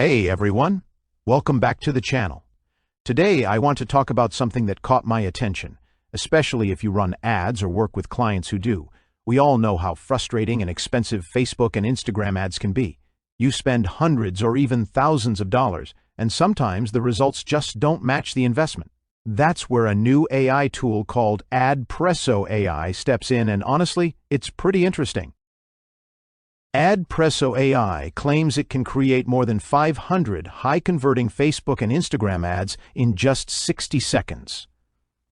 Hey everyone, welcome back to the channel. Today I want to talk about something that caught my attention, especially if you run ads or work with clients who do. We all know how frustrating and expensive Facebook and Instagram ads can be. You spend hundreds or even thousands of dollars, and sometimes the results just don't match the investment. That's where a new AI tool called AdPreso AI steps in, and honestly, it's pretty interesting. AdPreso AI claims it can create more than 500 high-converting Facebook and Instagram ads in just 60 seconds.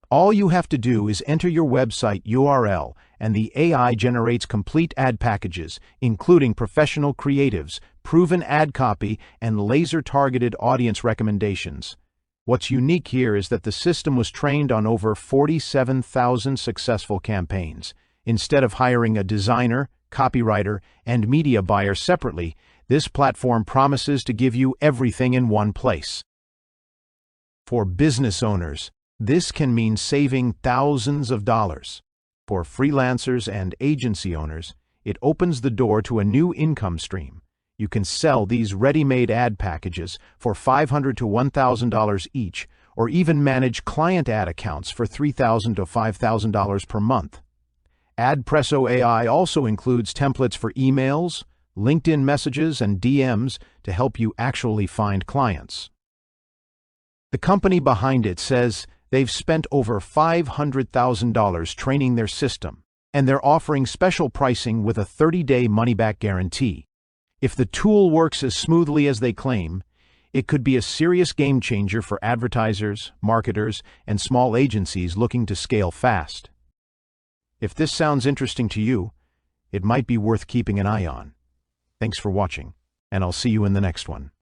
All you have to do is enter your website URL, and the AI generates complete ad packages, including professional creatives, proven ad copy, and laser-targeted audience recommendations. What's unique here is that the system was trained on over 47,000 successful campaigns. Instead of hiring a designer, copywriter, and media buyer separately, this platform promises to give you everything in one place. For business owners, this can mean saving thousands of dollars. For freelancers and agency owners, it opens the door to a new income stream. You can sell these ready-made ad packages for $500 to $1,000 each, or even manage client ad accounts for $3,000 to $5,000 per month. AdPreso AI also includes templates for emails, LinkedIn messages, and DMs to help you actually find clients. The company behind it says they've spent over $500,000 training their system, and they're offering special pricing with a 30-day money-back guarantee. If the tool works as smoothly as they claim, it could be a serious game-changer for advertisers, marketers, and small agencies looking to scale fast. If this sounds interesting to you, it might be worth keeping an eye on. Thanks for watching, and I'll see you in the next one.